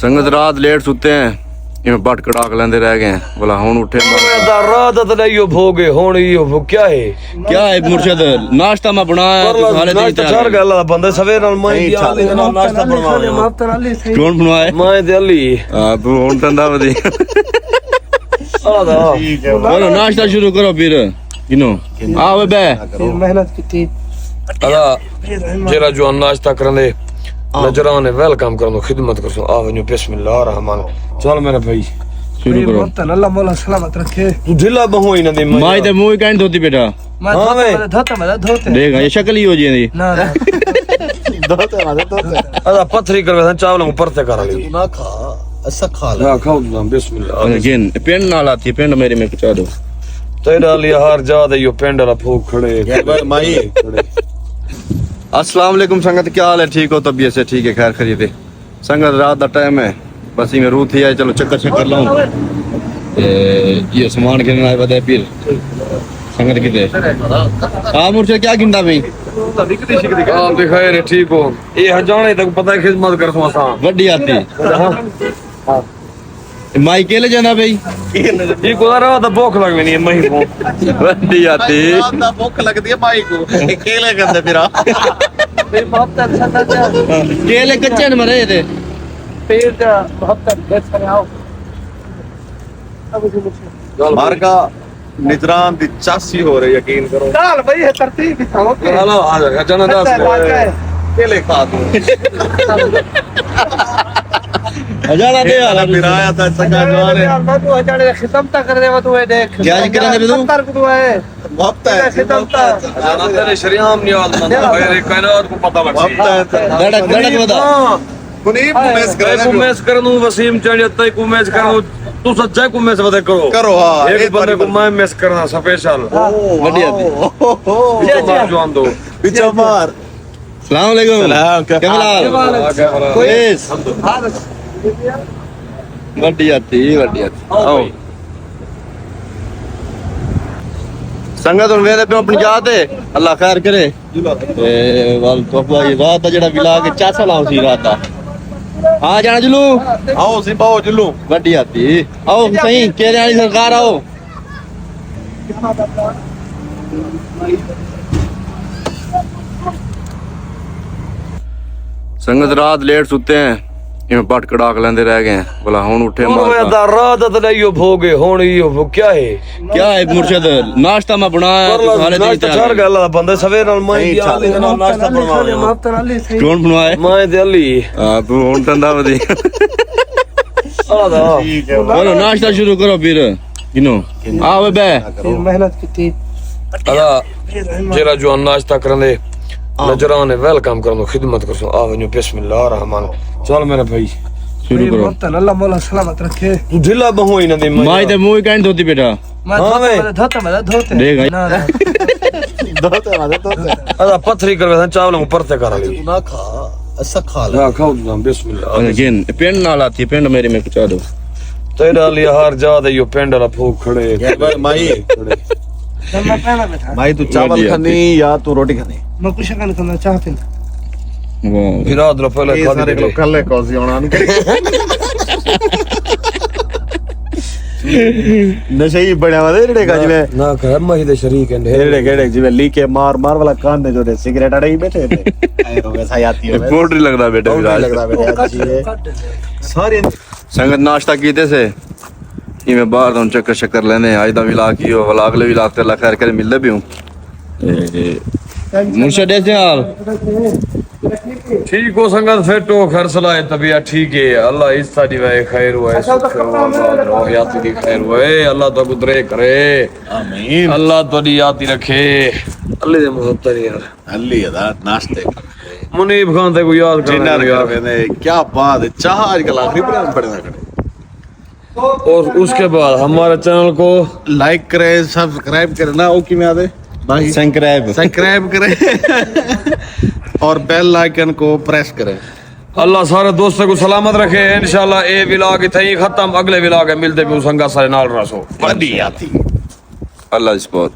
संगत रात लेट सुते हैं इवें बट कड़ाक लेंदे रह गए बोला हुन उठे रात तो यो भोगे हुन यो क्या है मुर्शिद नाश्ता मैं बनाया तो साले दिन नाश्ता चार गल बंदे सवेर नाल मैं नाश्ता बनवाया कौन बनवाए मैं ते अली हां तू हुन तंदा वदी आदा बोलो नाश्ता शुरू करो फिर किनो आओ बे मेहनत की अदा जेरा जो नाश्ता करने नजराने वेलकम करनो खिदमत करसो आवन्यू बिस्मिल्लाह रहमान चल मेरे भाई शुरू करो अल्लाह मौला सलामत रखे तू ढिला बहोई ना दे माई ते मुंह कांड धोती बेटा मैं धोते देख ये शक्ल ही हो जी ना अदा पथरी करवे चावल को परते कर ली ना खा ऐसा खा ले ना खाओ ना बिस्मिल्लाह अगेन पेंड नाल आती है पेंड मेरे में पहुंचा दो तेरा लिया हार जा दे यो पेंड वाला फूक खड़े माई अस्सलाम वालेकुम संगत क्या हाल है ठीक हो तबीयत से ठीक है खैर खरीदे संगत रात का टाइम है बस में रूह थी आए चलो चक्कर चक्कर लाऊं ये सामान गिनना है बताए फिर संगत किते हां मुर्शद क्या गिनदा भाई आप दिखाए रे ठीक हो ये हजाने तक पता है खिदमत कर सो असा वड्डी आती माई केले जाना भाई ये को रहा तो भूख लग नहीं है मही को वड्डी आती ना भूख लगती है माई को केले करते फिरा बहुत अच्छा था केले कच्चे न मरे थे पेट बहुत अच्छा आओ अब मार का निजरान दी चासी हो रही यकीन करो काल भाई है तरतीब भी था ओके हेलो आ जा जना दास केले खा दूं हजारा दे यार फिराया था सका जवान है मैं तो हजारे खत्म तक कर देवा तू देख क्या करने दे तू 70 को है वक्त है खत्म तक जना तेरे शरीआम नियाज मंद मेरे कायनात को पता लग वक्त है धड़क धड़क बता कुनी मैस करे को मैच करनू वसीम चढ़ियत को मैच करो तू सच्चा को मैच बता करो करो हां एक बंदे को मैं मैच करना स्पेशल वड्डी आती जवान दो पीछे मार सलाम वालेकुम सलाम क्या हाल कोइस वड्डी आती आओ संगत हुन वेदे पे अपनी जात है अल्लाह खैर करे ए वाल तो ये रात जेड़ा विला के चाचा लाओ सी रात दा हां जाना जुलू आओ सी पाओ जुलू वड्डी आती आओ सही केरे वाली सरकार आओ संगत रात लेट सुते हैं इवें बट कड़ाक लेंदे रह गए बोला हुन उठे रात तो यो भोगे हुन यो क्या है मुर्शिद नाश्ता मैं बनाया तो साले दिन नाश्ता चार गल बंदे सवेर नाल मैं नाश्ता बनवाया माफ तर अली सही कौन बनवाए मैं ते अली हां तू हुन तंदा वदी आदा बोलो नाश्ता शुरू करो फिर किनो आओ बे मेहनत की अदा जेरा जो नाश्ता करने नजराने वेलकम करनो खिदमत करसो आवन्यू बिस्मिल्लाह रहमान चल मेरे भाई शुरू करो अल्लाह मौला सलामत रखे तू ढिला बहोई ना दे माई ते मुंह कांड धोती बेटा मैं धोते देख ना अदा पथरी करवे चावल को परते कर ली ना खा ऐसा खा ले ना खाओ ना बिस्मिल्लाह अगेन पेंड नाल आती है पेंड मेरे में पहुंचा दो तेरा लिया हार जा दे यो पेंड वाला फूक खड़े माई मैं पहना बैठा माई तू चावल खानी या तू रोटी खानी मैं कुछ खाना चाहते ना वाह फिर आदर पहले ये सारे लोग कल ले कौसी होना नशे ही बड़ा वाले रेड़े का जिवे ना कर मही दे शरीक है रेड़े केड़े जिवे लीके मार मार वाला कान ने जो दे सिगरेट अड़े ही बैठे थे ऐ वैसा आती है पोल्ट्री लगदा बेटा लग रहा बेटा अच्छी है सारे संगत नाश्ता कीते से इवें बाहर तो चक्कर शक्कर लेने आज दा विला की हो वाला अगले विला ते अल्लाह खैर करे मिलदे भी हूं मुर्शिद ऐसे हाल ठीक हो संगत फेटो घर सलाए तबीयत ठीक है अल्लाह इस सारी वाए खैर हुए सुख आबाद रहो याती दी खैर हुए अल्लाह तो गुदरे करे आमीन अल्लाह तो दी याती रखे अल्लाह दे मुहत्तर यार अल्ली अदा नाश्ते मुनीब खान ते को याद करना डिनर यार कर रहे क्या बात है चाह आजकल आखिरी पर पड़े ना करे और उसके बाद हमारे चैनल को लाइक करें सब्सक्राइब करना ओ की में आदे भाई सब्सक्राइब करें और बेल आइकन को प्रेस करें अल्लाह सारे दोस्तों को सलामत रखे इंशाल्लाह ए विलाग इथे खत्म अगले विलाग मिलते भी संगा सारे नाल रसो बड़ी आती अल्लाह इस बहुत